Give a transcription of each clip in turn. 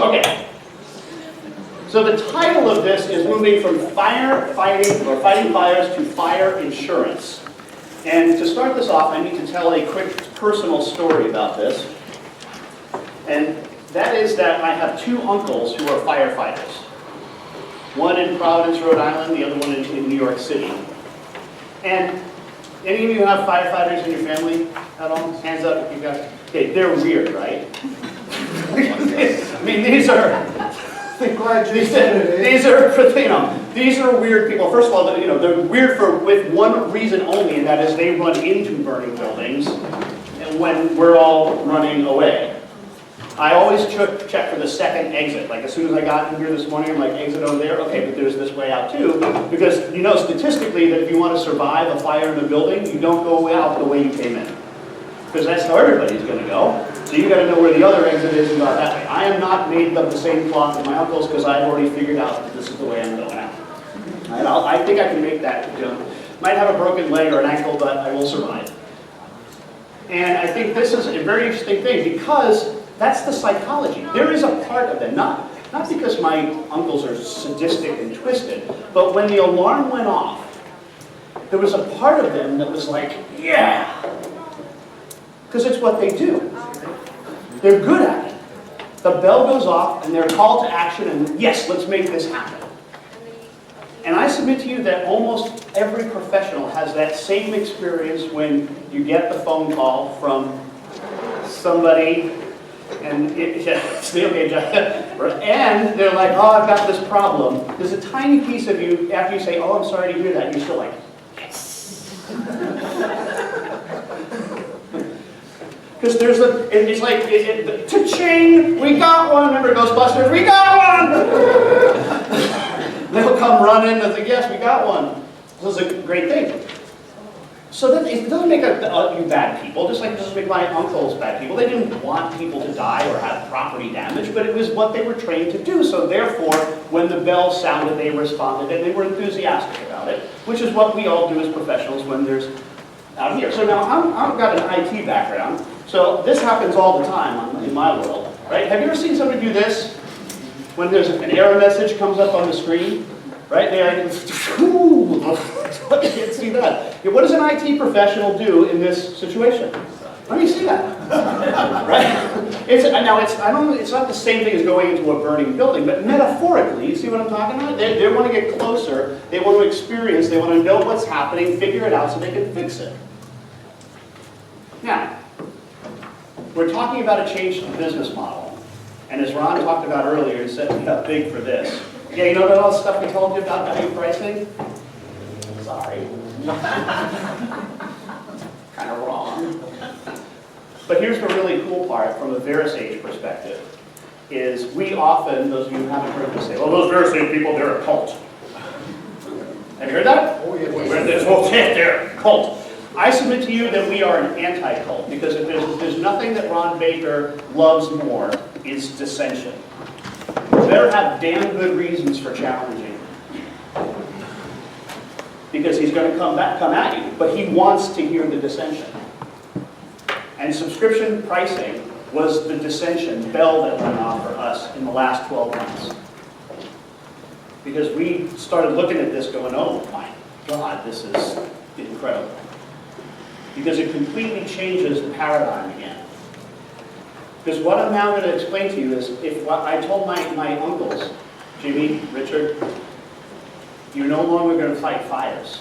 Okay. So the title of this is moving from firefighting or fighting fires to fire insurance. And to start this off, I need to tell a quick personal story about this. And that is that I have two uncles who are firefighters. One in Providence, Rhode Island, the other one in New York City. And any of you have firefighters in your family at all? Hands up if you got. Okay, they're weird, right? I mean, these are weird people. First of all, they're weird with one reason only, and that is they run into burning buildings, and when we're all running away. I always check for the second exit. Like as soon as I got in here this morning, I'm like, exit over there. Okay, but there's this way out too, because statistically that if you want to survive a fire in a building, you don't go out the way you came in, because that's how everybody's going to go. So you got to know where the other exit is and go out that way. I am not made of the same cloth as my uncles because I've already figured out that this is the way I'm going out. Right? I think I can make that jump. Might have a broken leg or an ankle, but I will survive. And I think this is a very interesting thing because that's the psychology. There is a part of them, not because my uncles are sadistic and twisted, but when the alarm went off, there was a part of them that was like, yeah, because it's what they do. They're good at it. The bell goes off and they're called to action and yes, let's make this happen. And I submit to you that almost every professional has that same experience when you get the phone call from somebody and and they're like, oh, I've got this problem. There's a tiny piece of you, after you say, oh, I'm sorry to hear that, you're still like, yes. Because it's like, cha-ching, we got one. Remember Ghostbusters? We got one! They'll come running and say, yes, we got one. This is a great thing. So that it doesn't make you bad people, just like it doesn't make my uncles bad people. They didn't want people to die or have property damage, but it was what they were trained to do. So therefore, when the bell sounded, they responded and they were enthusiastic about it, which is what we all do as professionals when there's out here. So now I've got an IT background, so this happens all the time in my world, right? Have you ever seen somebody do this? When there's an error message comes up on the screen, right? I can't see that. What does an IT professional do in this situation? Let me see that. Right? It's not the same thing as going into a burning building, but metaphorically, you see what I'm talking about? They want to get closer, they want to experience, they want to know what's happening, figure it out so they can fix it. Now, we're talking about a change to the business model. And as Ron talked about earlier, he set me up big for this. Yeah, you know all the stuff we told you about value pricing? Sorry. Kind of wrong. But here's the really cool part from a VeraSage perspective, is we often, those of you who haven't heard me say, well, those VeraSage people, they're a cult. Have you heard that? Oh, yeah. They're a cult. I submit to you that we are an anti-cult, because if there's nothing that Ron Baker loves more, is dissension. You better have damn good reasons for challenging. Because he's going to come at you, but he wants to hear the dissension. And subscription pricing was the dissension bell that went off for us in the last 12 months. Because we started looking at this going, oh my God, this is incredible. Because it completely changes the paradigm again. Because what I'm now going to explain to you is, if what I told my uncles, Jimmy, Richard, you're no longer going to fight fires.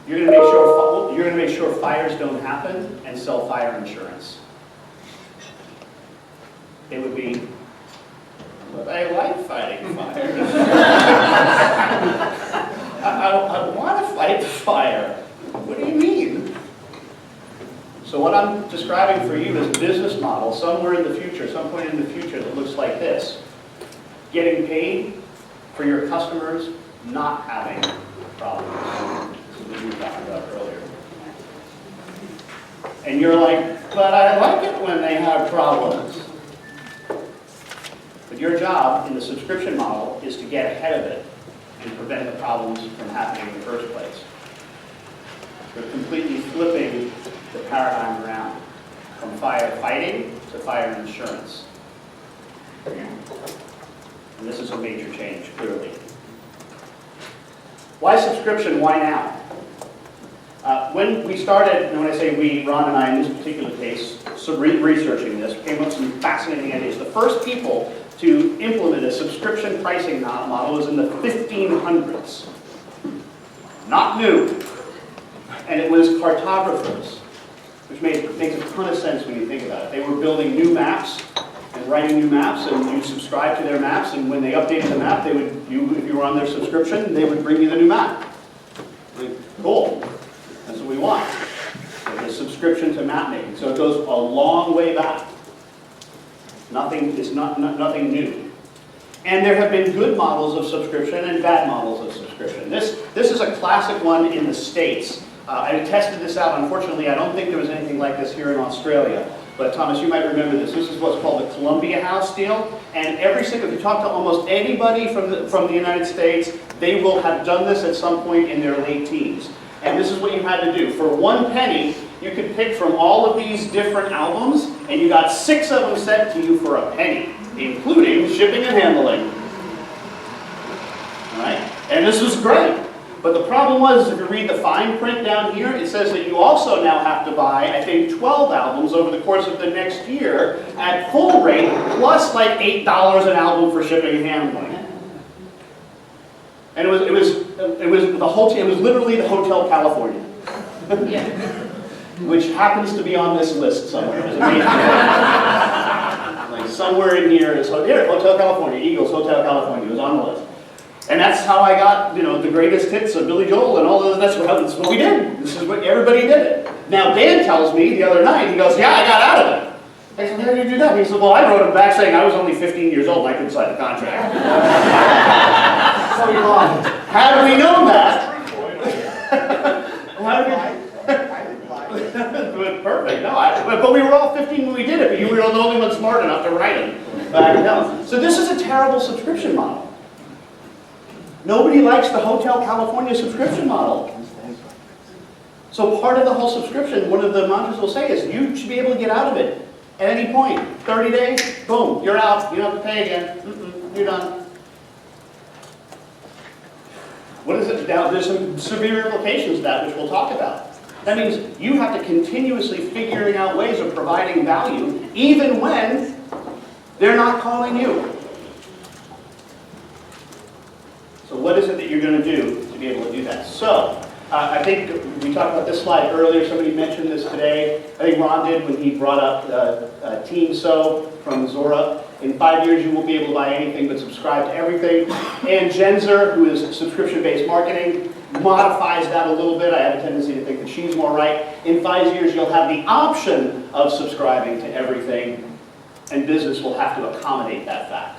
You're going to make sure fires don't happen and sell fire insurance. It would be, but I like fighting fires. I want to fight fire. What do you mean? So what I'm describing for you is a business model somewhere in the future, some point in the future that looks like this. Getting paid for your customers not having problems. This is what you were talking about earlier. And you're like, but I like it when they have problems. But your job in the subscription model is to get ahead of it and prevent the problems from happening in the first place. We're completely flipping the paradigm around from firefighting to fire insurance. And this is a major change, clearly. Why subscription? Why now? When we started, and when I say we, Ron and I in this particular case, researching this, came up with some fascinating ideas. The first people to implement a subscription pricing model was in the 1500s. Not new. And it was cartographers, which makes a ton of sense when you think about it. They were building new maps and writing new maps, and you subscribe to their maps, and when they updated the map, they would, if you were on their subscription, they would bring you the new map. Like, cool. That's what we want. So the subscription to map making. So it goes a long way back. Nothing new. And there have been good models of subscription and bad models of subscription. This is a classic one in the States. I tested this out. Unfortunately, I don't think there was anything like this here in Australia. But Thomas, you might remember this. This is what's called the Columbia House deal. And if you talk to almost anybody from the United States, they will have done this at some point in their late teens. And this is what you had to do. For 1 penny, you could pick from all of these different albums, and you got 6 of them sent to you for a penny, including shipping and handling. All right? And this was great. But the problem was, if you read the fine print down here, it says that you also now have to buy, I think, 12 albums over the course of the next year at full rate, plus like $8 an album for shipping and handling. And it was literally the Hotel California, which happens to be on this list somewhere. It was amazing. Like somewhere in here is here, Hotel California, Eagles, Hotel California. It was on the list. And that's how I got, the greatest hits of Billy Joel and all of that's what we did. This is what everybody did it. Now Dan tells me the other night, he goes, yeah, I got out of it. I said, how did you do that? He said, well, I wrote him back saying I was only 15 years old and I couldn't sign the contract. So we thought, had we known that, perfect. No, but we were all 15 when we did it, but you were the only one smart enough to write it back then. So this is a terrible subscription model. Nobody likes the Hotel California subscription model. So part of the whole subscription, one of the mantras will say is, you should be able to get out of it at any point. 30 days, boom, you're out. You don't have to pay again. You're done. What is it? Now, there's some severe implications to that, which we'll talk about. That means you have to continuously figuring out ways of providing value, even when they're not calling you. So what is it that you're going to do to be able to do that? So, I think we talked about this slide earlier. Somebody mentioned this today. I think Ron did when he brought up Team So from Zora. In 5 years, you won't be able to buy anything but subscribe to everything. And Genzer, who is subscription-based marketing, modifies that a little bit. I have a tendency to think that she's more right. In 5 years, you'll have the option of subscribing to everything, and business will have to accommodate that fact.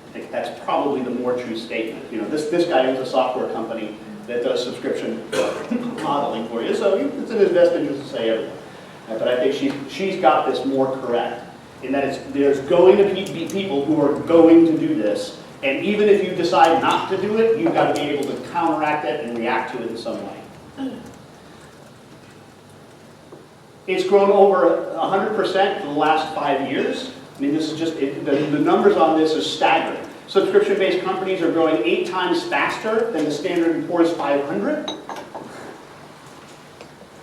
I think that's probably the more true statement. This guy owns a software company that does subscription modeling for you, so it's in his best interest to say everything. But I think she's got this more correct, in that there's going to be people who are going to do this, and even if you decide not to do it, you've got to be able to counteract it and react to it in some way. It's grown over 100% for the last 5 years. I mean, this is just, the numbers on this are staggering. Subscription-based companies are growing 8 times faster than the Standard & Poor's 500,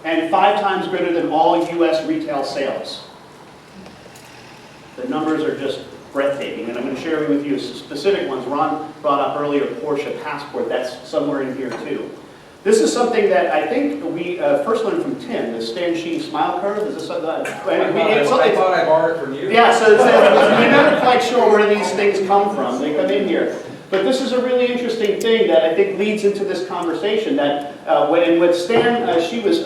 and 5 times greater than all U.S. retail sales. The numbers are just breathtaking, and I'm going to share with you specific ones. Ron brought up earlier Porsche Passport. That's somewhere in here too. This is something that I think we first learned from Tim, the Stan Sheen smile curve. Is this something I thought I borrowed it from you. Yeah, so you're never quite sure where these things come from. They come in here. But this is a really interesting thing that I think leads into this conversation. That what Stan she was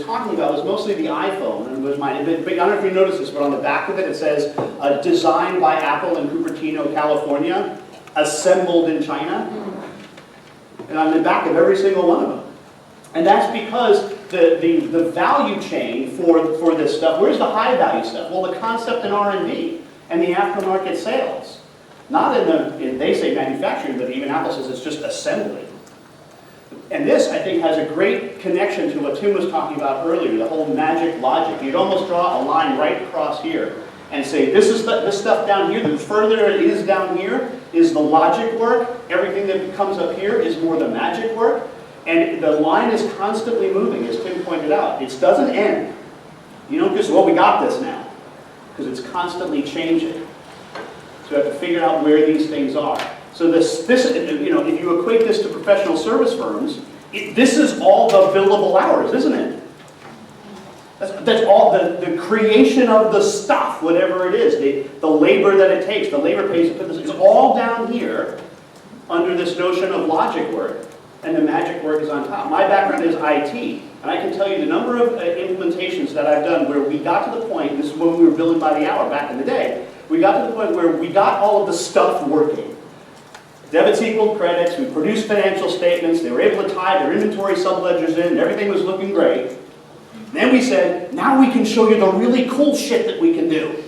talking about was mostly the iPhone, and was mine. But I don't know if you noticed this, but on the back of it, it says "Designed by Apple in Cupertino, California, assembled in China." And on the back of every single one of them. And that's because the value chain for this stuff, where's the high value stuff? Well, the concept in R&D and the aftermarket sales. Not in they say manufacturing, but even Apple says it's just assembly. And this, I think, has a great connection to what Tim was talking about earlier, the whole magic logic. You'd almost draw a line right across here. and say, this stuff down here, the further it is down here, is the logic work. Everything that comes up here is more the magic work. And the line is constantly moving, as Tim pointed out. It doesn't end. You don't just, well, we got this now. Because it's constantly changing. So you have to figure out where these things are. So this you know, if you equate this to professional service firms, this is all the billable hours, isn't it? That's all the creation of the stuff, whatever it is, the labor that it takes, the labor pays to put this, it's all down here under this notion of logic work, and the magic work is on top. My background is IT, and I can tell you the number of implementations that I've done where we got to the point, this is when we were billing by the hour back in the day, we got to the point where we got all of the stuff working. Debits equaled credits, we produced financial statements, they were able to tie their inventory subledgers in, everything was looking great. Then we said, now we can show you the really cool shit that we can do.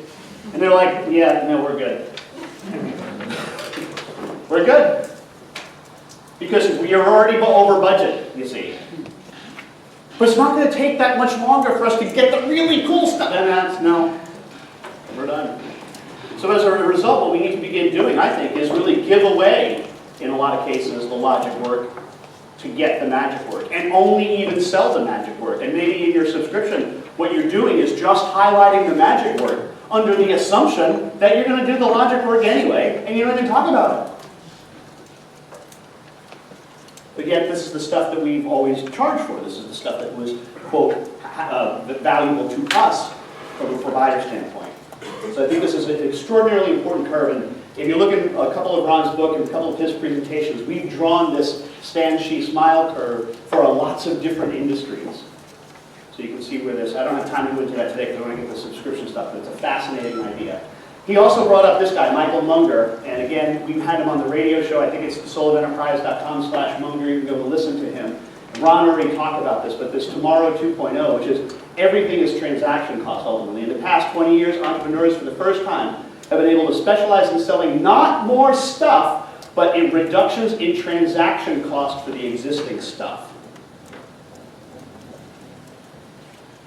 And they're like, yeah, no, we're good. We're good. Because we are already over budget, you see. But it's not going to take that much longer for us to get the really cool stuff. And no, we're done. So as a result, what we need to begin doing, I think, is really give away, in a lot of cases, the logic work to get the magic work, and only even sell the magic work. And maybe in your subscription, what you're doing is just highlighting the magic work under the assumption that you're going to do the logic work anyway, and you don't even talk about it. But yet, this is the stuff that we've always charged for. This is the stuff that was, quote, valuable to us from a provider standpoint. So I think this is an extraordinarily important curve. And if you look at a couple of Ron's book and a couple of his presentations, we've drawn this Stand, She, Smile curve for lots of different industries. So you can see where this, I don't have time to go into that today because I want to get the subscription stuff, but it's a fascinating idea. He also brought up this guy, Michael Munger, and again, we've had him on the radio show. I think it's souloфenterprise.com/Munger. You can go listen to him. Ron already talked about this, but this Tomorrow 2.0, which is everything is transaction cost ultimately. In the past 20 years, entrepreneurs for the first time have been able to specialize in selling not more stuff, but in reductions in transaction cost for the existing stuff.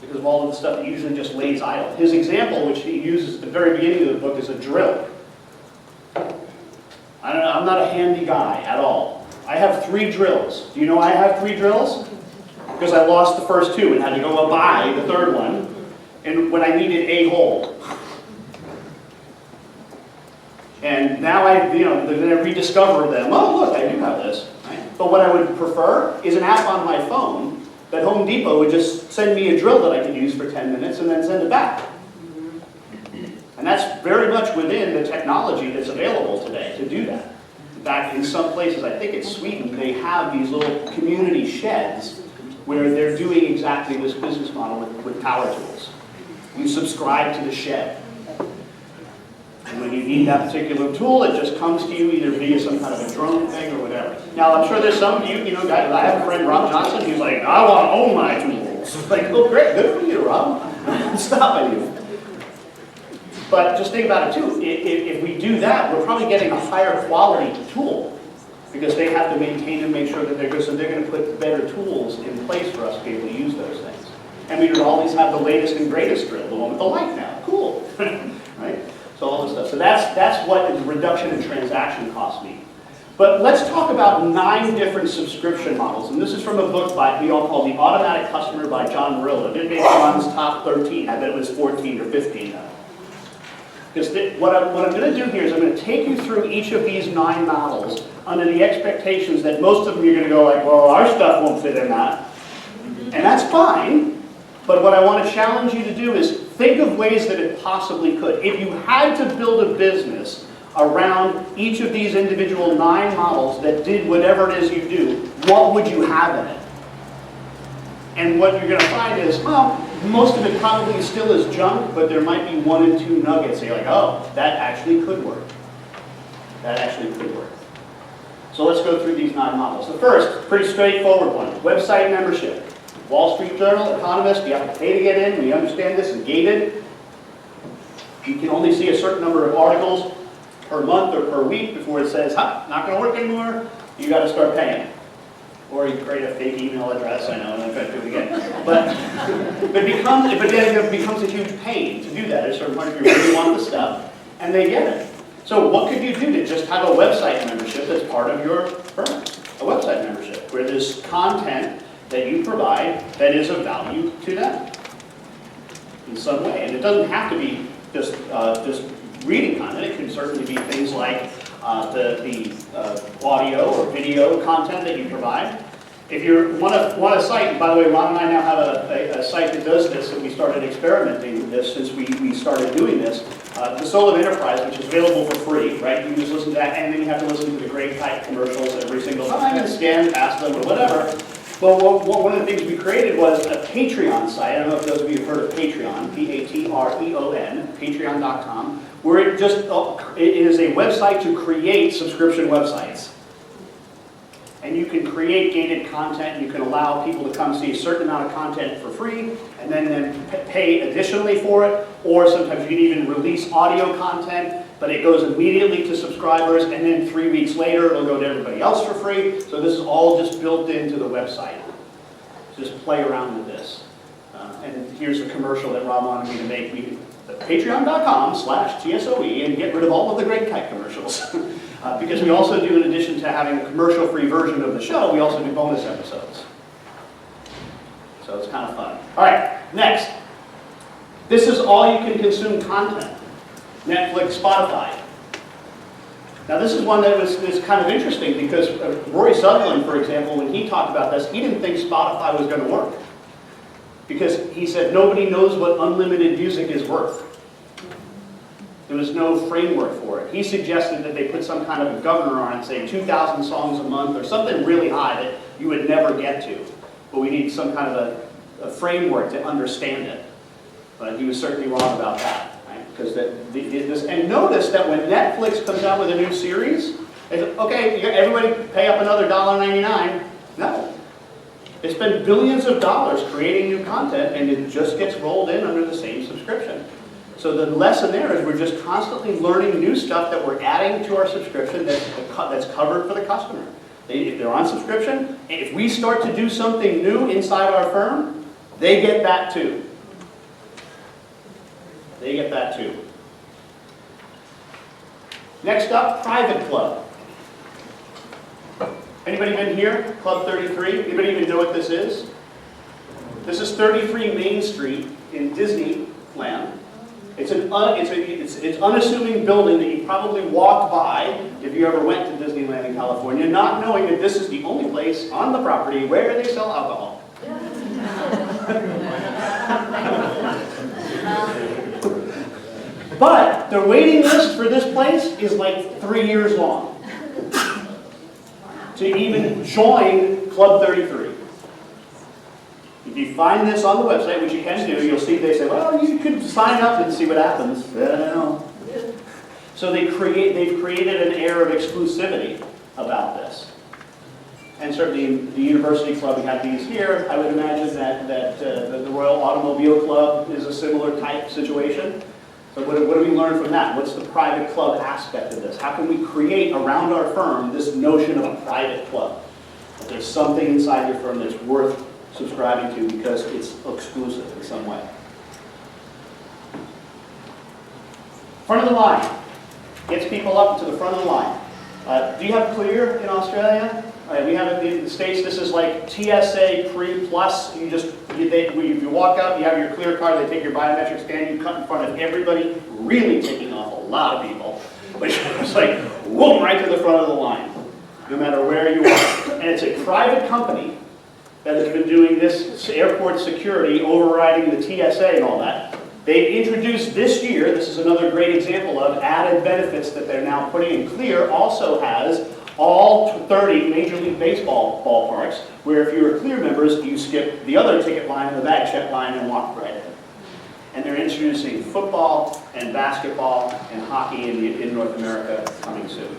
Because of all of the stuff that usually just lays idle. His example, which he uses at the very beginning of the book, is a drill. I don't know, I'm not a handy guy at all. I have 3 drills. Do you know I have 3 drills? Because I lost the first 2 and had to go buy the 3rd one, and when I needed a hole. And now I rediscover them. Oh, look, I do have this. Right? But what I would prefer is an app on my phone that Home Depot would just send me a drill that I could use for 10 minutes and then send it back. And that's very much within the technology that's available today to do that. In fact, in some places, I think it's Sweden, they have these little community sheds where they're doing exactly this business model with power tools. You subscribe to the shed. And when you need that particular tool, it just comes to you either via some kind of a drone thing or whatever. Now, I'm sure there's some of you, guys, I have a friend, Rob Johnson, who's like, I want to own my tools. It's like, oh, great, good for you, Rob. I'm stopping you. But just think about it, too. If we do that, we're probably getting a higher quality tool because they have to maintain and make sure that they're good. So they're going to put better tools in place for us to be able to use those things. And we would always have the latest and greatest drill, the one with the light now. Cool. Right? So all this stuff. So that's what the reduction in transaction costs mean. But let's talk about 9 different subscription models. And this is from a book we all call The Automatic Customer by John Murillo. It didn't make John's top 13. I bet it was 14 or 15. Because what I'm going to do here is I'm going to take you through each of these 9 models under the expectations that most of them you're going to go like, well, our stuff won't fit in that. And that's fine. But what I want to challenge you to do is think of ways that it possibly could. If you had to build a business around each of these individual 9 models that did whatever it is you do, what would you have in it? And what you're going to find is, well, most of it probably still is junk, but there might be 1 and 2 nuggets. You're like, oh, that actually could work. That actually could work. So let's go through these 9 models. The first, pretty straightforward one, website membership. Wall Street Journal, Economist, you have to pay to get in. We understand this is gated. You can only see a certain number of articles per month or per week before it says, not going to work anymore. You got to start paying. Or you create a fake email address, I know, and I'm trying to do it again. But then it becomes a huge pain to do that at a certain point if you really want the stuff, and they get it. So what could you do to just have a website membership that's part of your firm? A website membership, where there's content that you provide that is of value to them in some way. And it doesn't have to be just reading content. It can certainly be things like the audio or video content that you provide. If you want a site, by the way, Ron and I now have a site that does this, and we started experimenting with this since we started doing this. The Soul of Enterprise, which is available for free, right? You just listen to that, and then you have to listen to the great type commercials every single time and scan past them or whatever. Well, one of the things we created was a Patreon site. I don't know if those of you have heard of Patreon, P-A-T-R-E-O-N, patreon.com, where it is a website to create subscription websites. And you can create gated content. You can allow people to come see a certain amount of content for free, and then pay additionally for it. Or sometimes you can even release audio content, but it goes immediately to subscribers, and then 3 weeks later it'll go to everybody else for free. So this is all just built into the website. Just play around with this. And here's a commercial that Rob wanted me to make. Patreon.com/TSOE, and get rid of all of the great kite commercials. Because we also do, in addition to having a commercial-free version of the show, we also do bonus episodes. So it's kind of fun. All right, next. This is all you can consume content. Netflix, Spotify. Now this is one that was kind of interesting because Rory Sutherland, for example, when he talked about this, he didn't think Spotify was going to work. Because he said nobody knows what unlimited music is worth. There was no framework for it. He suggested that they put some kind of a governor on it, say 2,000 songs a month or something really high that you would never get to. But we need some kind of a framework to understand it. But he was certainly wrong about that. Right? Because and notice that when Netflix comes out with a new series, they say, okay, everybody pay up another $1.99. No. They spend billions of dollars creating new content, and it just gets rolled in under the same subscription. So the lesson there is we're just constantly learning new stuff that we're adding to our subscription that's covered for the customer. If they're on subscription, if we start to do something new inside our firm, they get that too. They get that too. Next up, private club. Anybody been here? Club 33? Anybody even know what this is? This is 33 Main Street in Disneyland. It's an unassuming building that you probably walked by if you ever went to Disneyland in California, not knowing that this is the only place on the property where they sell alcohol. But the waiting list for this place is like 3 years long to even join Club 33. If you find this on the website, which you can do, you'll see they say, well, you could sign up and see what happens. I don't know. So they've created an air of exclusivity about this. And certainly in the University Club, we have these here. I would imagine that the Royal Automobile Club is a similar type situation. So what do we learn from that? What's the private club aspect of this? How can we create around our firm this notion of a private club? That there's something inside your firm that's worth subscribing to because it's exclusive in some way. Front of the line. Gets people up to the front of the line. Do you have Clear in Australia? We have it in the States. This is like TSA Pre-Plus. You walk up, you have your Clear card, they take your biometric scan, you cut in front of everybody, really taking off a lot of people. But it's like, whoa, right to the front of the line, no matter where you are. And it's a private company that has been doing this airport security, overriding the TSA and all that. They've introduced this year, this is another great example of added benefits that they're now putting in. Clear also has all 30 Major League Baseball ballparks, where if you're Clear members, you skip the other ticket line and the bag check line and walk right in. And they're introducing football and basketball and hockey in North America coming soon.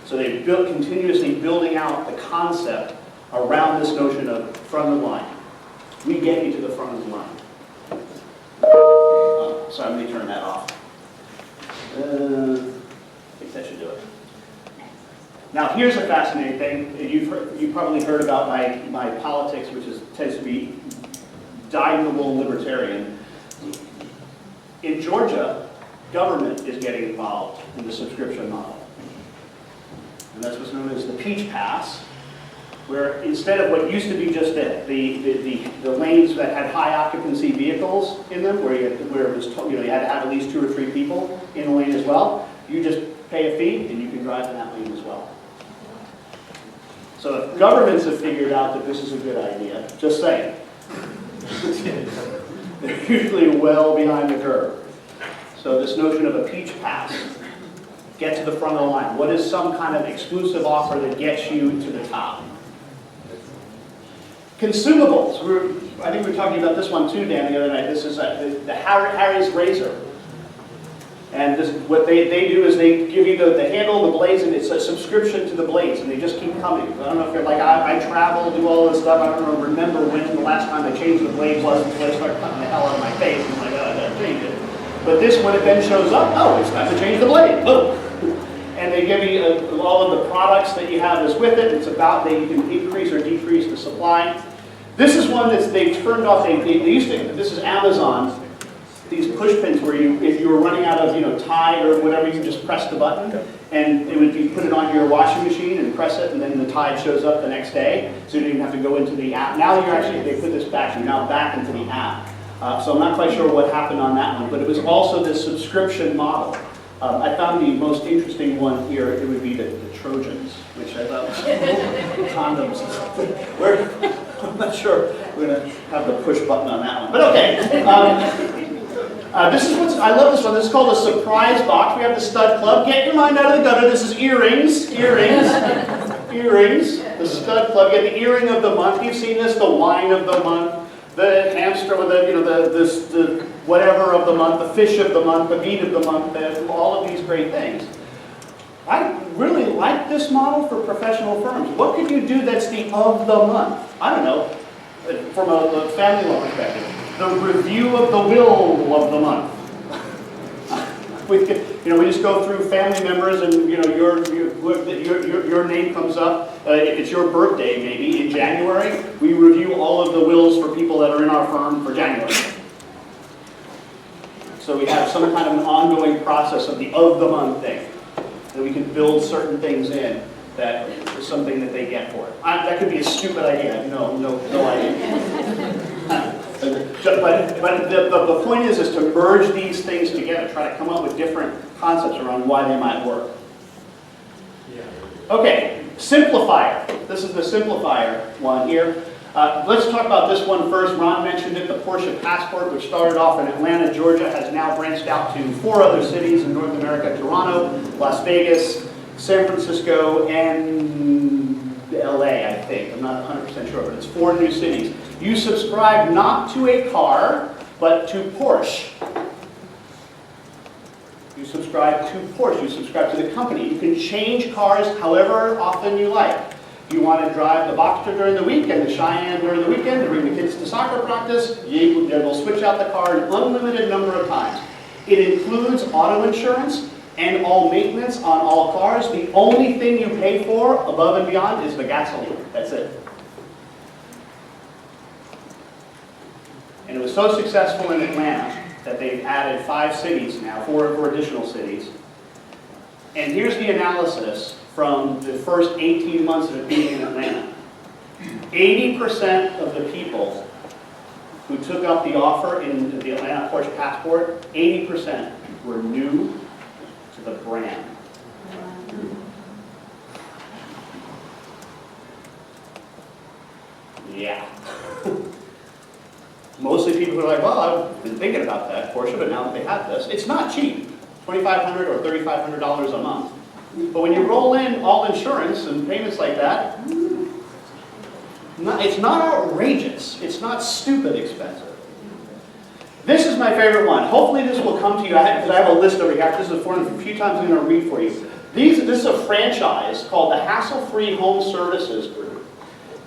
So they've continuously building out the concept around this notion of front of the line. We get you to the front of the line. So I'm going to turn that off. I think that should do it. Now here's a fascinating thing. You've probably heard about my politics, which tends to be dyed-in-the-wool libertarian. In Georgia, government is getting involved in the subscription model. And that's what's known as the Peach Pass, where instead of what used to be just the lanes that had high occupancy vehicles in them, where it was you had to have at least 2 or 3 people in the lane as well, you just pay a fee and you can drive in that lane as well. So if governments have figured out that this is a good idea, just saying, they're usually well behind the curve. So this notion of a Peach Pass, get to the front of the line. What is some kind of exclusive offer that gets you to the top? Consumables. I think we were talking about this one too, Dan, the other night. This is the Harry's razor. And what they do is they give you the handle, the blades, and it's a subscription to the blades, and they just keep coming. I don't know if you're like, I travel, do all this stuff. I don't remember when the last time I changed the blade was until I started cutting the hell out of my face. I'm like, oh, I gotta change it. But this, when it then shows up, oh, it's time to change the blade. Boom. And they give you all of the products that you have is with it. It's about that you can increase or decrease the supply. This is one that they've turned off. They used to. This is Amazon. These push pins where if you were running out of Tide or whatever, you can just press the button, and it would be put it on your washing machine and press it, and then the Tide shows up the next day. So you don't even have to go into the app. Now they put this back. You're now back into the app. So I'm not quite sure what happened on that one, but it was also this subscription model. I found the most interesting one here. It would be the Trojans, which I thought was condoms. I'm not sure we're going to have the push button on that one, but okay. I love this one. This is called a surprise box. We have the Stud Club. Get your mind out of the gutter. This is earrings. The Stud Club. You get the earring of the month. You've seen this. The wine of the month. The hamster with the whatever of the month, the fish of the month, the meat of the month, all of these great things. I really like this model for professional firms. What could you do that's the of the month? I don't know, from a family law perspective. The review of the will of the month. We just go through family members, and your name comes up. If it's your birthday, maybe in January, we review all of the wills for people that are in our firm for January. So we have some kind of an ongoing process of the month thing, that we can build certain things in that is something that they get for it. That could be a stupid idea. No idea. But the point is to merge these things together, try to come up with different concepts around why they might work. Okay, simplifier. This is the simplifier one here. Let's talk about this one first. Ron mentioned it, the Porsche Passport, which started off in Atlanta, Georgia, has now branched out to 4 other cities in North America: Toronto, Las Vegas, San Francisco, and LA, I think. I'm not 100% sure, but it's 4 new cities. You subscribe not to a car, but to Porsche. You subscribe to Porsche. You subscribe to the company. You can change cars however often you like. You want to drive the Boxster during the week and the Cheyenne during the weekend to bring the kids to soccer practice, they'll switch out the car an unlimited number of times. It includes auto insurance and all maintenance on all cars. The only thing you pay for above and beyond is the gasoline. That's it. And it was so successful in Atlanta that they've added 5 cities now, 4 additional cities. And here's the analysis from the first 18 months of it being in Atlanta. 80% of the people who took up the offer in the Atlanta Porsche Passport, 80% were new to the brand. Yeah. Mostly people who are like, well, I've been thinking about that Porsche, but now that they have this, it's not cheap. $2,500 or $3,500 a month. But when you roll in all insurance and payments like that, it's not outrageous. It's not stupid expensive. This is my favorite one. Hopefully this will come to you, because I have a list over here. This is a few times I'm going to read for you. This is a franchise called the Hassle-Free Home Services Group.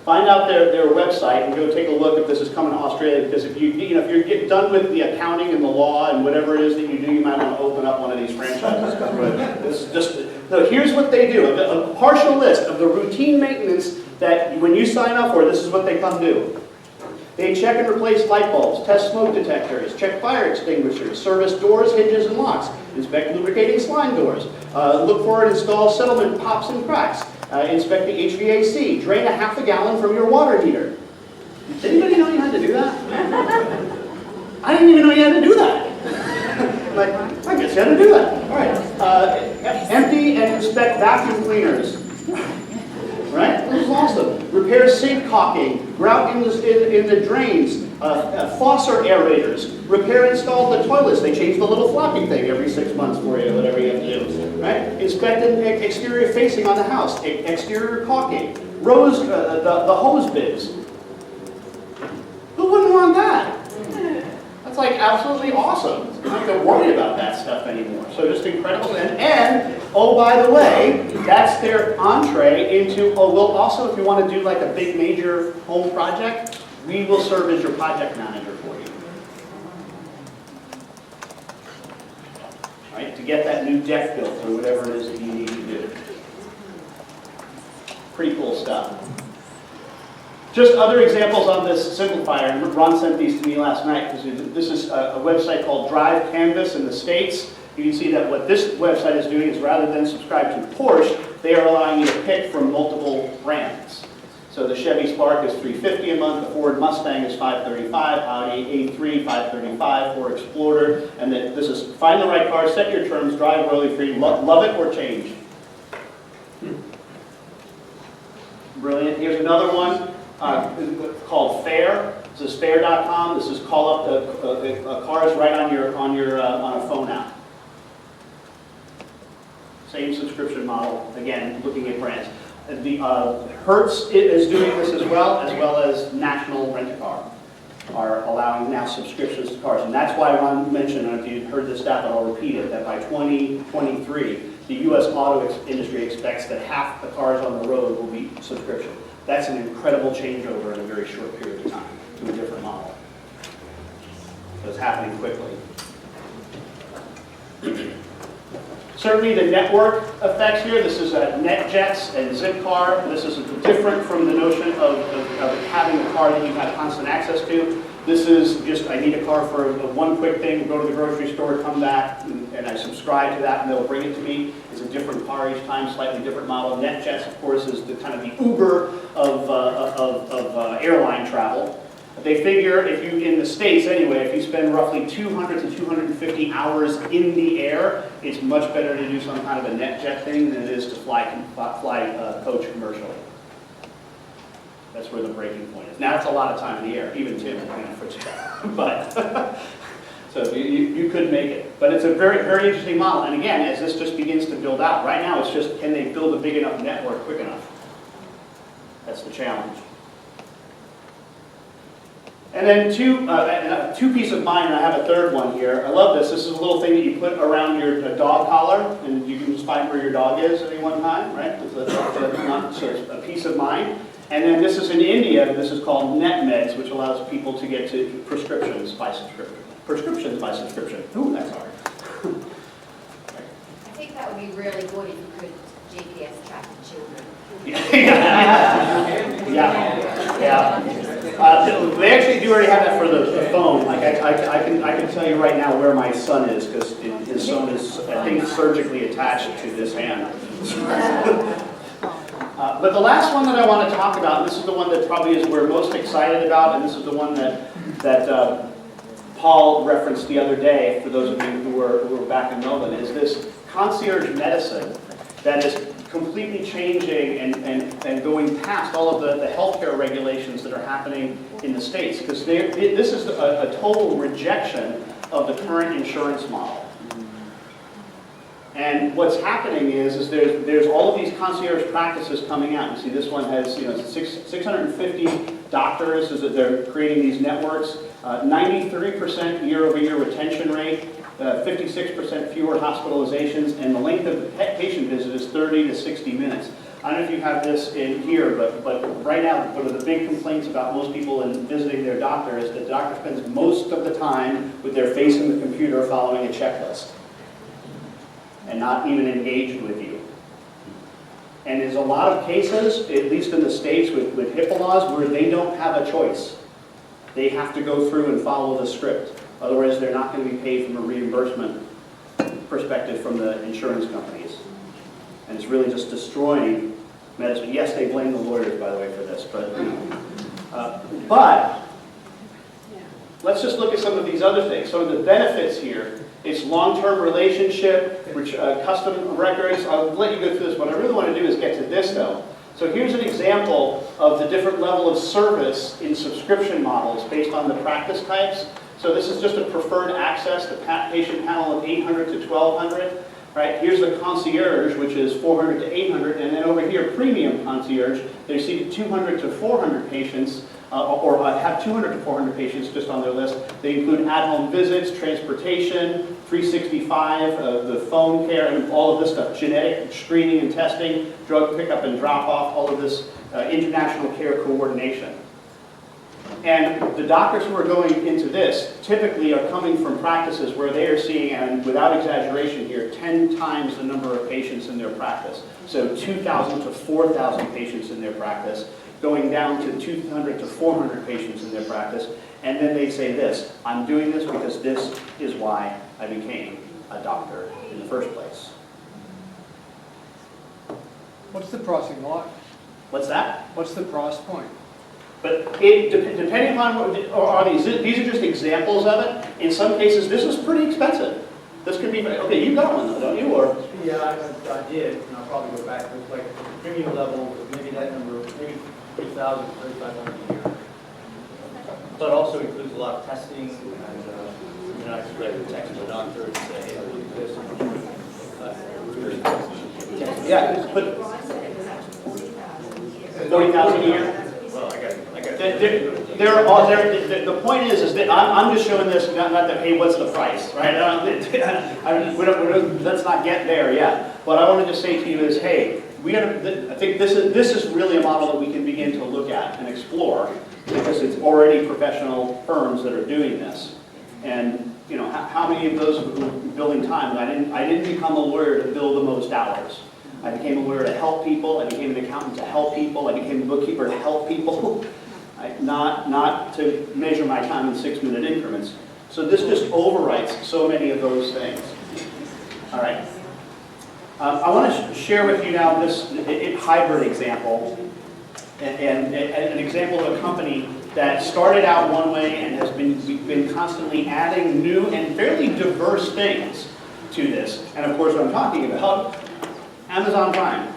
Find out their website and go take a look if this is coming to Australia, because if if you're getting done with the accounting and the law and whatever it is that you do, you might want to open up one of these franchises. This is just, no, here's what they do. A partial list of the routine maintenance that when you sign up for, this is what they come do. They check and replace light bulbs, test smoke detectors, check fire extinguishers, service doors, hinges, and locks, inspect lubricating slide doors, look for and install settlement pops and cracks, inspect the HVAC, drain a half a gallon from your water heater. Did anybody know you had to do that? I didn't even know you had to do that. Like, I guess you had to do that. All right. Empty and inspect vacuum cleaners. Right? This is awesome. Repair sink caulking, grout in the drains, faucet aerators, repair and install the toilets. They change the little floppy thing every 6 months for you, whatever you have to do. Right? Inspect an exterior facing on the house, exterior caulking, the hose bibs. Who wouldn't want that? That's like absolutely awesome. You don't have to worry about that stuff anymore. So just incredible. And oh, by the way, that's their entree into, oh, well, also if you want to do like a big major home project, we will serve as your project manager for you. Right? To get that new deck built or whatever it is that you need to do. Pretty cool stuff. Just other examples on this simplifier, and Ron sent these to me last night, because this is a website called Drive Canvas in the States. You can see that what this website is doing is rather than subscribe to Porsche, they are allowing you to pick from multiple brands. So the Chevy Spark is $350 a month, the Ford Mustang is $535, Audi A3 $535, Ford Explorer, and then this is find the right car, set your terms, drive royalty free, love it or change. Brilliant. Here's another one. Called Fair. This is fair.com. This is call up the cars right on a phone app. Same subscription model. Again, looking at brands. The Hertz is doing this as well as National Rent-A-Car are allowing now subscriptions to cars, and that's why Ron mentioned, and if you heard this stat, but I'll repeat it, that by 2023, the U.S. auto industry expects that half the cars on the road will be subscription. That's an incredible changeover in a very short period of time to a different model. So it's happening quickly. Certainly the network effects here, this is NetJets and Zipcar. This is different from the notion of having a car that you have constant access to. This is just, I need a car for one quick thing, go to the grocery store, come back, and I subscribe to that and they'll bring it to me. It's a different car each time, slightly different model. NetJets, of course, is the kind of the Uber of airline travel. They figure if you, in the States anyway, if you spend roughly 200 to 250 hours in the air, it's much better to do some kind of a NetJet thing than it is to fly coach commercially. That's where the breaking point is. Now it's a lot of time in the air, even Tim, but so you could make it. But it's a very, very interesting model. And again, as this just begins to build out, right now it's just, can they build a big enough network quick enough? That's the challenge. And then two peace of mind, and I have a third one here. I love this. This is a little thing that you put around your dog collar, and you can just find where your dog is at any one time, right? So it's a peace of mind. And then this is in India. This is called NetMeds, which allows people to get to prescriptions by subscription. Prescriptions by subscription. Ooh, that's hard. I think that would be really good if you could GPS track the children. Yeah. They actually do already have that for the phone. Like I can tell you right now where my son is because his son is, I think, surgically attached to this hand. But the last one that I want to talk about, and this is the one that probably is we're most excited about, and this is the one that Paul referenced the other day, for those of you who were back in Melbourne, is this concierge medicine that is completely changing and going past all of the healthcare regulations that are happening in the States, because this is a total rejection of the current insurance model. And what's happening is there's all of these concierge practices coming out. You see this one has 650 doctors that they're creating these networks, 93% year-over-year retention rate, 56% fewer hospitalizations, and the length of the patient visit is 30 to 60 minutes. I don't know if you have this in here, but right now, one of the big complaints about most people in visiting their doctor is that the doctor spends most of the time with their face in the computer following a checklist and not even engaged with you. And there's a lot of cases, at least in the States with HIPAA laws, where they don't have a choice. They have to go through and follow the script. Otherwise, they're not going to be paid from a reimbursement perspective from the insurance companies. And it's really just destroying medicine. Yes, they blame the lawyers, by the way, for this, but let's just look at some of these other things. Some of the benefits here. It's long-term relationship, which custom records. I'll let you go through this. What I really want to do is get to this, though. So here's an example of the different level of service in subscription models based on the practice types. So this is just a preferred access, the patient panel of 800 to 1200. Right? Here's the concierge, which is 400 to 800, and then over here, premium concierge. They see 200 to 400 patients, or have 200 to 400 patients just on their list. They include at-home visits, transportation, 365, the phone care, and all of this stuff, genetic screening and testing, drug pickup and drop-off, all of this international care coordination. And the doctors who are going into this typically are coming from practices where they are seeing, and without exaggeration here, 10 times the number of patients in their practice. So 2,000 to 4,000 patients in their practice, going down to 200 to 400 patients in their practice. And then they say this, I'm doing this because this is why I became a doctor in the first place. What's the pricing like? What's that? What's the price point? But depending upon what, these are just examples of it. In some cases, this is pretty expensive. This could be, okay, you got one though, don't you? Or Yeah, I did, and I'll probably go back to like the premium level, maybe that number, maybe 3,000, 3,500 a year. But it also includes a lot of testing, and you know, I just read the text to the doctor and say, hey, look at this. yeah, but 40,000 a year. Well, I got The point is that I'm just showing this, not that, hey, what's the price, right? Let's not get there yet. What I want to just say to you is, hey, I think this is really a model that we can begin to look at and explore, because it's already professional firms that are doing this. And you know, how many of those are billing time? I didn't become a lawyer to bill the most hours. I became a lawyer to help people. I became an accountant to help people. I became a bookkeeper to help people. Not to measure my time in 6-minute increments. So this just overwrites so many of those things. All right. I want to share with you now this hybrid example, and an example of a company that started out one way and has been constantly adding new and fairly diverse things to this. And of course, what I'm talking about, Amazon Prime,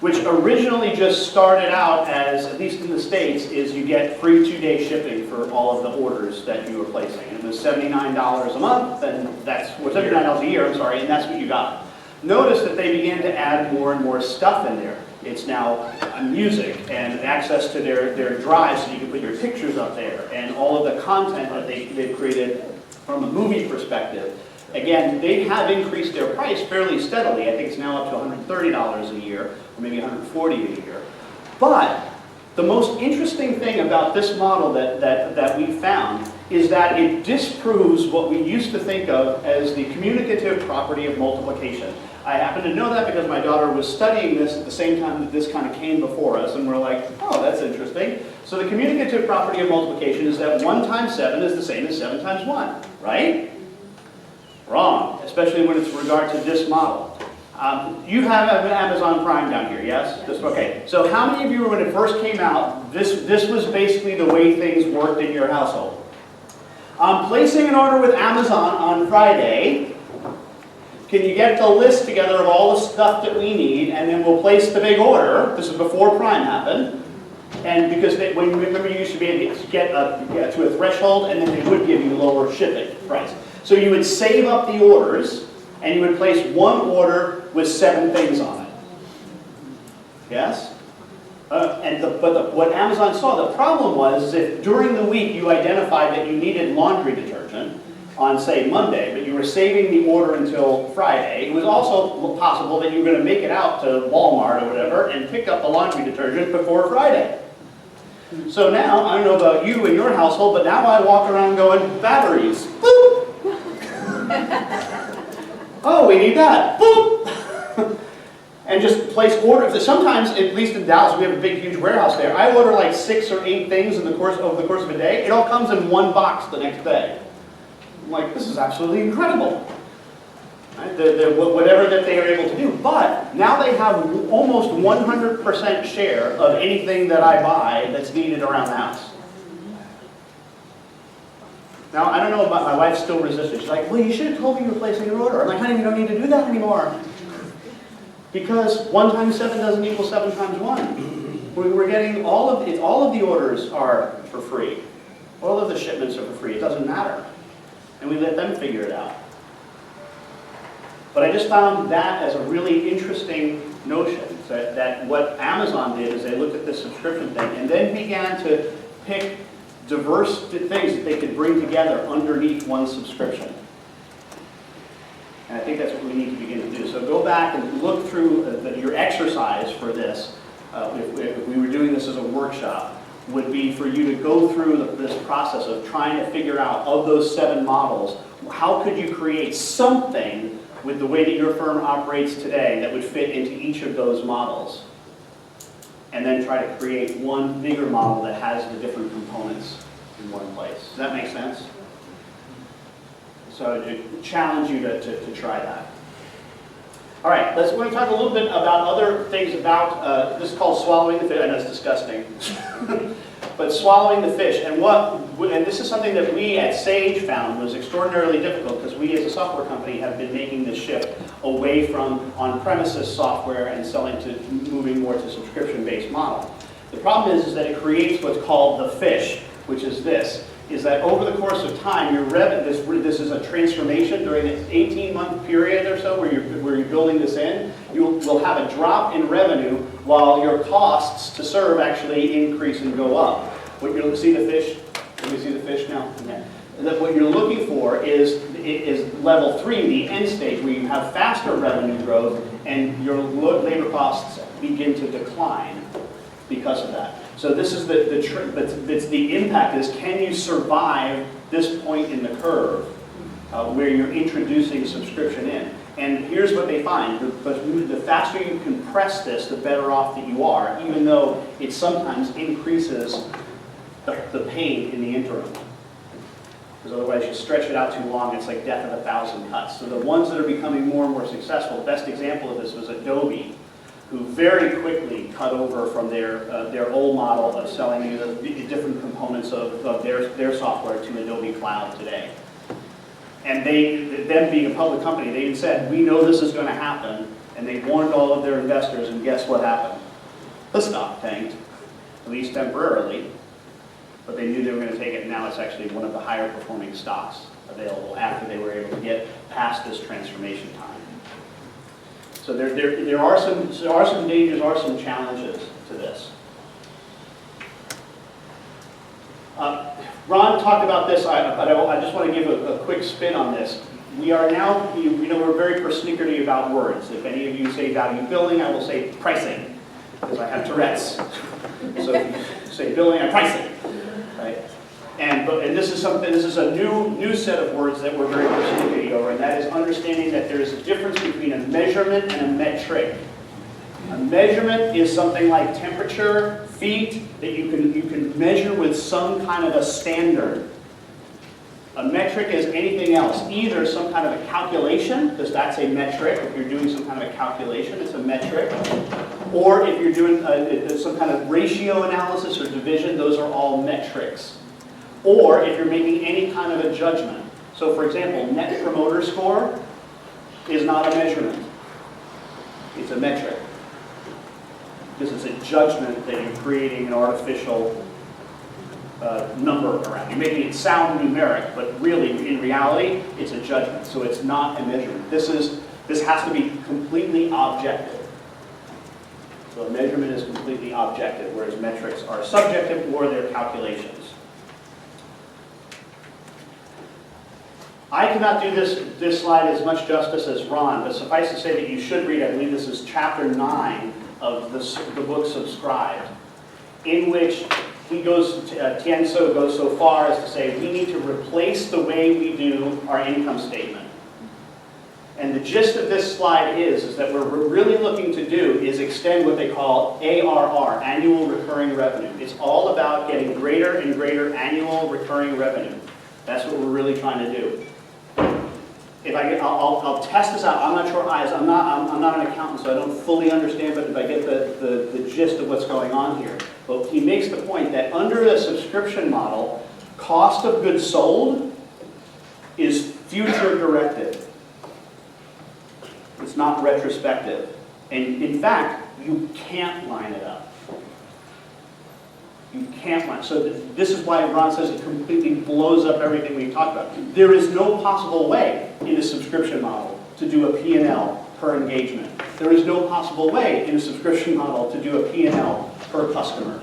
which originally just started out as, at least in the States, is you get free 2-day shipping for all of the orders that you were placing. And it was $79 a month, and or $79 a year, I'm sorry, and that's what you got. Notice that they began to add more and more stuff in there. It's now music and access to their drives, so you can put your pictures up there, and all of the content that they've created from a movie perspective. Again, they have increased their price fairly steadily. I think it's now up to $130 a year, or maybe $140 a year. But the most interesting thing about this model that we found is that it disproves what we used to think of as the communicative property of multiplication. I happen to know that because my daughter was studying this at the same time that this kind of came before us, and we're like, oh, that's interesting. So the communicative property of multiplication is that 1 times 7 is the same as 7 times 1, right? Wrong, especially when it's regard to this model. You have an Amazon Prime down here, yes? Yes. Okay, so how many of you, when it first came out, this was basically the way things worked in your household? I'm placing an order with Amazon on Friday. Can you get the list together of all the stuff that we need, and then we'll place the big order. This is before Prime happened. And because when you remember, you used to be able to get to a threshold, and then they would give you lower shipping price. So you would save up the orders, and you would place one order with 7 things on it. Yes? What Amazon saw, the problem was if during the week you identified that you needed laundry detergent, on, say, Monday, but you were saving the order until Friday, it was also possible that you were going to make it out to Walmart or whatever and pick up the laundry detergent before Friday. So now, I don't know about you and your household, but now I walk around going, batteries, boop! Oh, we need that, boop! And just place orders. Sometimes, at least in Dallas, we have a big, huge warehouse there. I order like 6 or 8 things over the course of a day. It all comes in one box the next day. I'm like, this is absolutely incredible. Right? Whatever that they are able to do. But now they have almost 100% share of anything that I buy that's needed around the house. Now, I don't know about my wife still resistant. She's like, well, you should have told me you were placing an order. I'm like, honey, you don't need to do that anymore. Because 1 times 7 doesn't equal 7 times 1. We're getting all of the orders are for free. All of the shipments are for free. It doesn't matter. And we let them figure it out. But I just found that as a really interesting notion, that what Amazon did is they looked at this subscription thing and then began to pick diverse things that they could bring together underneath one subscription. And I think that's what we need to begin to do. So go back and look through your exercise for this. If we were doing this as a workshop, would be for you to go through this process of trying to figure out, of those 7 models, how could you create something with the way that your firm operates today that would fit into each of those models? And then try to create one bigger model that has the different components in one place. Does that make sense? So I challenge you to try that. All right, we're going to talk a little bit about other things about, this is called swallowing the fish. I know it's disgusting. But swallowing the fish. And this is something that we at Sage found was extraordinarily difficult because we as a software company have been making this shift away from on-premises software and moving more to subscription-based model. The problem is that it creates what's called the fish, which is this. Is that over the course of time, your revenue, this is a transformation during this 18-month period or so where you're building this in, you will have a drop in revenue while your costs to serve actually increase and go up. What you'll see the fish, can we see the fish now? Yeah. That what you're looking for is level 3, the end stage, where you have faster revenue growth and your labor costs begin to decline because of that. So this is the impact is, can you survive this point in the curve where you're introducing subscription in? And here's what they find. The faster you compress this, the better off that you are, even though it sometimes increases the pain in the interim. Because otherwise you stretch it out too long, it's like death of 1,000 cuts. So the ones that are becoming more and more successful, the best example of this was Adobe, who very quickly cut over from their old model of selling you the different components of their software to Adobe Cloud today. And them being a public company, they said, we know this is going to happen, and they warned all of their investors, and guess what happened? The stock tanked, at least temporarily, but they knew they were going to take it, and now it's actually one of the higher performing stocks available after they were able to get past this transformation time. So there are some dangers, are some challenges to this. Ron talked about this, but I just want to give a quick spin on this. We are now, we're very persnickety about words. If any of you say value billing, I will say pricing, because I have Tourette's. So if you say billing, I'm pricing, right? And this is a new set of words that we're very persnickety over, and that is understanding that there is a difference between a measurement and a metric. A measurement is something like temperature, feet, that you can measure with some kind of a standard. A metric is anything else, either some kind of a calculation, because that's a metric. If you're doing some kind of a calculation, it's a metric. Or if you're doing some kind of ratio analysis or division, those are all metrics. Or if you're making any kind of a judgment. So for example, Net Promoter Score is not a measurement. It's a metric. Because it's a judgment that you're creating an artificial number around. You're making it sound numeric, but really, in reality, it's a judgment. So it's not a measurement. This has to be completely objective. So a measurement is completely objective, whereas metrics are subjective or they're calculations. I cannot do this slide as much justice as Ron, but suffice to say that you should read, I believe this is chapter 9 of the book Subscribed, in which he goes, Tienso goes so far as to say we need to replace the way we do our income statement. And the gist of this slide is that what we're really looking to do is extend what they call ARR, annual recurring revenue. It's all about getting greater and greater annual recurring revenue. That's what we're really trying to do. I'll test this out. I'm not sure, I'm not an accountant, so I don't fully understand, but if I get the gist of what's going on here. But he makes the point that under the subscription model, cost of goods sold is future directed. It's not retrospective. And in fact, you can't line it up. You can't line. So this is why Ron says it completely blows up everything we've talked about. There is no possible way in a subscription model to do a P&L per engagement. There is no possible way in a subscription model to do a P&L per customer.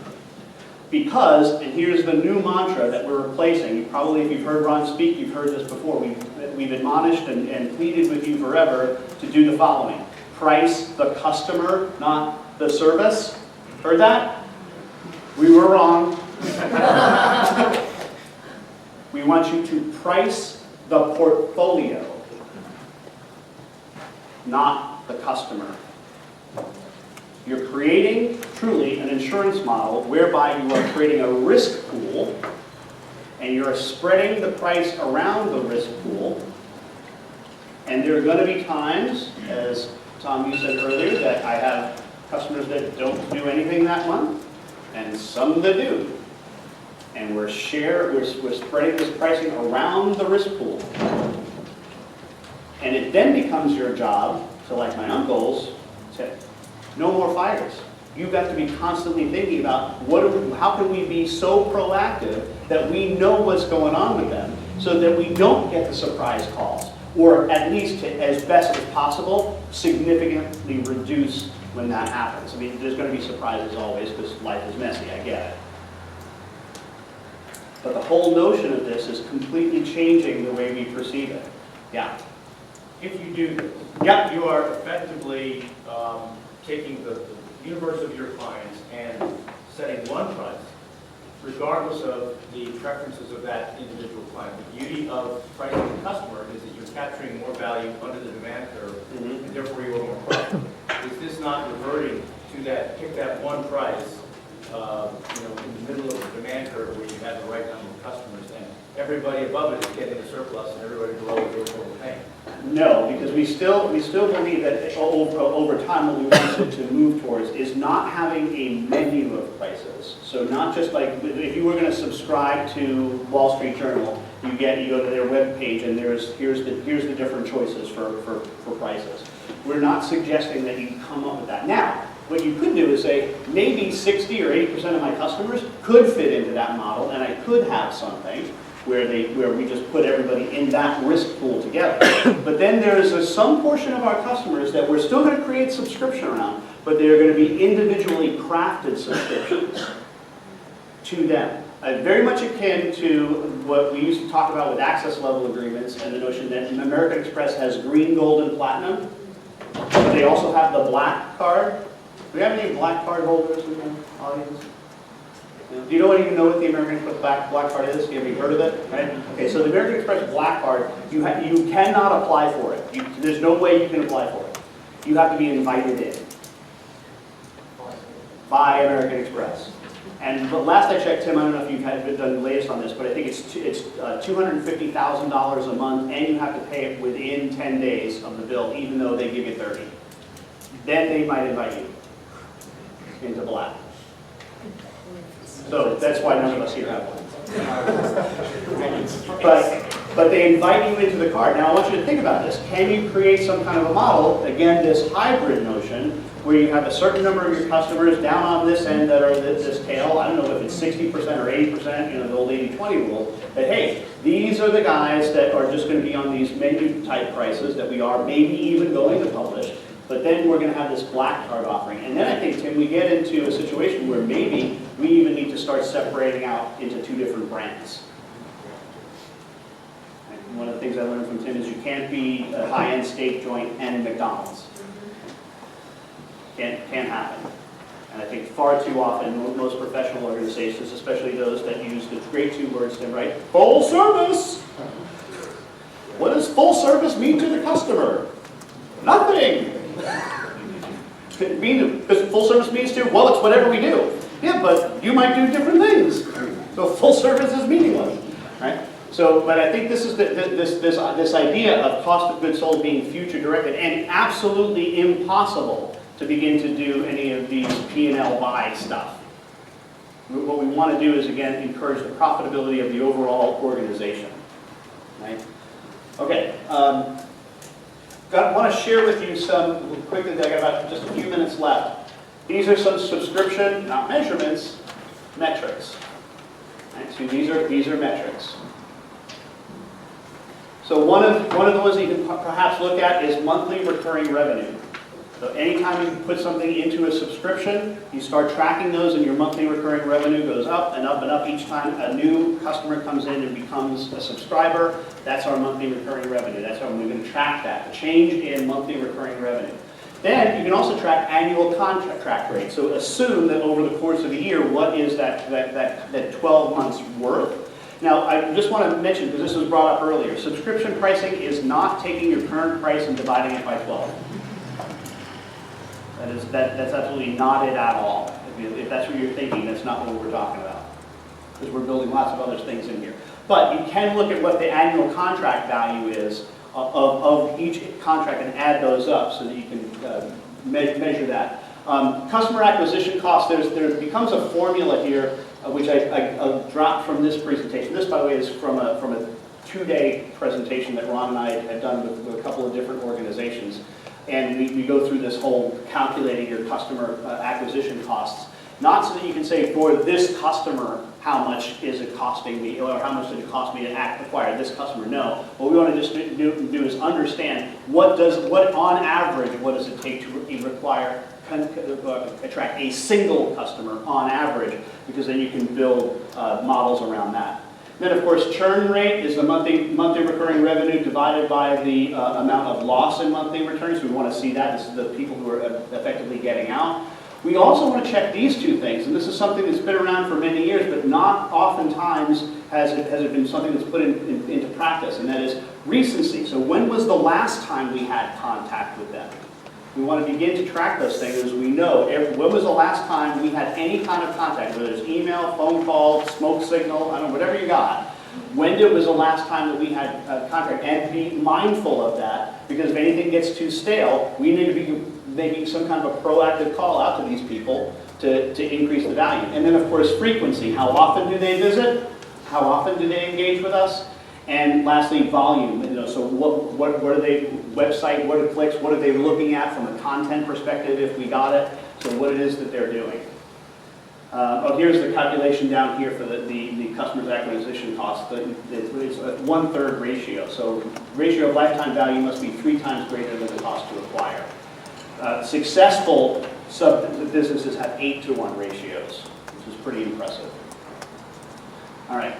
Because, and here's the new mantra that we're replacing, probably if you've heard Ron speak, you've heard this before, we've admonished and pleaded with you forever to do the following. Price the customer, not the service. Heard that? We were wrong. We want you to price the portfolio, not the customer. You're creating, truly, an insurance model whereby you are creating a risk pool and you're spreading the price around the risk pool. And there are going to be times, as Tom, you said earlier, that I have customers that don't do anything that month and some that do. And we're spreading this pricing around the risk pool. And it then becomes your job to, like my uncles, say, no more fires. You've got to be constantly thinking about how can we be so proactive that we know what's going on with them so that we don't get the surprise calls, or at least to, as best as possible, significantly reduce when that happens. I mean, there's going to be surprises always because life is messy, I get it. But the whole notion of this is completely changing the way we perceive it. Yeah? If you do this, yeah, you are effectively taking the universe of your clients and setting one price, regardless of the preferences of that individual client. The beauty of pricing the customer is that you're capturing more value under the demand curve, and therefore you are more profitable. Is this not reverting to that, pick that one price, in the middle of the demand curve where you have the right number of customers, and everybody above it is getting the surplus, and everybody below it is overpaying? No, because we still believe that over time what we want to move towards is not having a menu of prices. So not just like, if you were going to subscribe to Wall Street Journal, you go to their web page and here's the different choices for prices. We're not suggesting that you come up with that. Now, what you could do is say, maybe 60 or 80% of my customers could fit into that model, and I could have something where we just put everybody in that risk pool together. But then there's some portion of our customers that we're still going to create subscription around, but they're going to be individually crafted subscriptions to them. Very much akin to what we used to talk about with access level agreements and the notion that American Express has green, gold, and platinum. They also have the black card. Do we have any black card holders in the audience? Do you even know what the American Express black card is? Have you heard of it? Right? Okay, so the American Express black card, you cannot apply for it. There's no way you can apply for it. You have to be invited in by American Express. But last I checked, Tim, I don't know if you've done the latest on this, but I think it's $250,000 a month, and you have to pay it within 10 days of the bill, even though they give you 30. Then they might invite you into black. So that's why none of us here have one. But they invite you into the card. Now I want you to think about this. Can you create some kind of a model, again, this hybrid notion, where you have a certain number of your customers down on this end that are this tail, I don't know if it's 60% or 80%, the old 80-20 rule, that hey, these are the guys that are just going to be on these menu type prices that we are maybe even going to publish. But then we're going to have this black card offering. And then I think, Tim, we get into a situation where maybe we even need to start separating out into two different brands. One of the things I learned from Tim is you can't be a high-end steak joint and McDonald's. Can't happen. And I think far too often, most professional organizations, especially those that use the great two words, Tim, right? Full service! What does full service mean to the customer? Nothing! Because full service means to, well, it's whatever we do. Yeah, but you might do different things. So full service is meaningless, right? So, but I think this is this idea of cost of goods sold being future directed and absolutely impossible to begin to do any of these P&L buy stuff. What we want to do is, again, encourage the profitability of the overall organization, right? Okay, want to share with you some, quickly, I got about just a few minutes left. These are some subscription, not measurements, metrics. Right, so these are metrics. So one of the ones that you can perhaps look at is monthly recurring revenue. So anytime you put something into a subscription, you start tracking those and your monthly recurring revenue goes up and up and up each time a new customer comes in and becomes a subscriber. That's our monthly recurring revenue. That's how we're going to track that, the change in monthly recurring revenue. Then you can also track annual contract rate. So assume that over the course of a year, what is that 12 months worth? Now, I just want to mention, because this was brought up earlier, subscription pricing is not taking your current price and dividing it by 12. That's absolutely not it at all. If that's what you're thinking, that's not what we're talking about. Because we're building lots of other things in here. But you can look at what the annual contract value is of each contract and add those up so that you can measure that. Customer acquisition cost, there becomes a formula here, which I dropped from this presentation. This, by the way, is from a 2-day presentation that Ron and I had done with a couple of different organizations. And we go through this whole calculating your customer acquisition costs. Not so that you can say, for this customer, how much is it costing me, or how much did it cost me to acquire this customer? No. What we want to just do is understand what on average, what does it take to attract a single customer on average, because then you can build models around that. Then, of course, churn rate is the monthly recurring revenue divided by the amount of loss in monthly returns. We want to see that. This is the people who are effectively getting out. We also want to check these two things, and this is something that's been around for many years, but not oftentimes has it been something that's put into practice, and that is recency. So when was the last time we had contact with them? We want to begin to track those things as we know. When was the last time we had any kind of contact, whether it's email, phone call, smoke signal, I don't know, whatever you got. When was the last time that we had contact? And be mindful of that, because if anything gets too stale, we need to be making some kind of a proactive call out to these people to increase the value. And then, of course, frequency. How often do they visit? How often do they engage with us? And lastly, volume. So what are they, website, what are clicks, what are they looking at from a content perspective if we got it? So what it is that they're doing. Here's the calculation down here for the customer's acquisition cost. It's a 1/3 ratio. So ratio of lifetime value must be 3 times greater than the cost to acquire. Successful businesses have 8-to-1 ratios, which is pretty impressive. All right.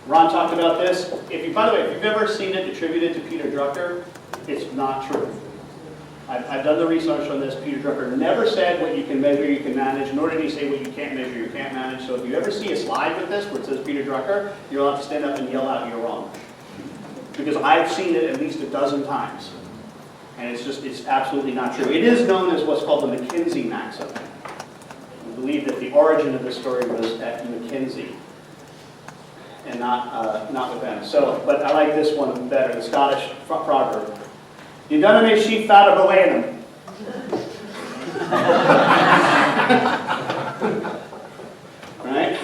Ron talked about this. By the way, if you've ever seen it attributed to Peter Drucker, it's not true. I've done the research on this. Peter Drucker never said what you can measure, you can manage, nor did he say what you can't measure, you can't manage. So if you ever see a slide with this where it says Peter Drucker, you're allowed to stand up and yell out, you're wrong. Because I've seen it at least a dozen times. And it's absolutely not true. It is known as what's called the McKinsey maxim. We believe that the origin of this story was at McKinsey and not with them. So, but I like this one better, the Scottish proverb. You done make sheep fat of away them. Right?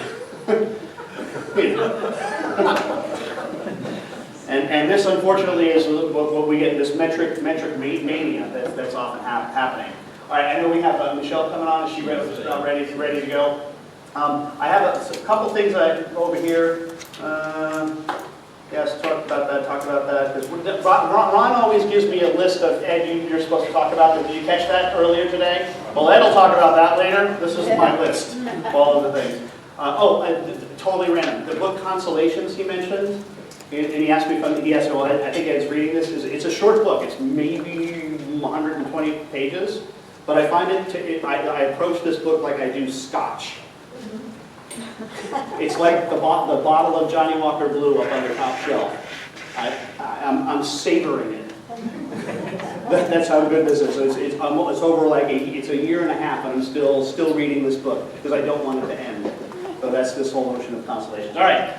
And this, unfortunately, is what we get, this metric mania that's often happening. All right, I know we have Michelle coming on. Is she ready to go? I have a couple things over here. Yes, talk about that. Because Ron always gives me a list of, Ed, you're supposed to talk about that. Did you catch that earlier today? Well, Ed will talk about that later. This is my list of all of the things. Totally random. The book Consolations he mentioned, And he asked me if he asked me, well, I think Ed's reading this. It's a short book. It's maybe 120 pages. But I find I approach this book like I do scotch. It's like the bottle of Johnny Walker Blue up on the top shelf. I'm savoring it. That's how good this is. It's over like it's a year and a half, and I'm still reading this book because I don't want it to end. So that's this whole notion of constellations. All right,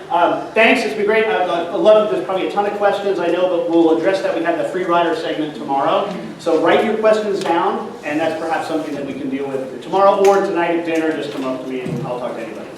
thanks. It's been great. I love. There's probably a ton of questions I know, but we'll address that. We have the free rider segment tomorrow. So write your questions down, and that's perhaps something that we can deal with tomorrow or tonight at dinner. Just come up to me, and I'll talk to anybody.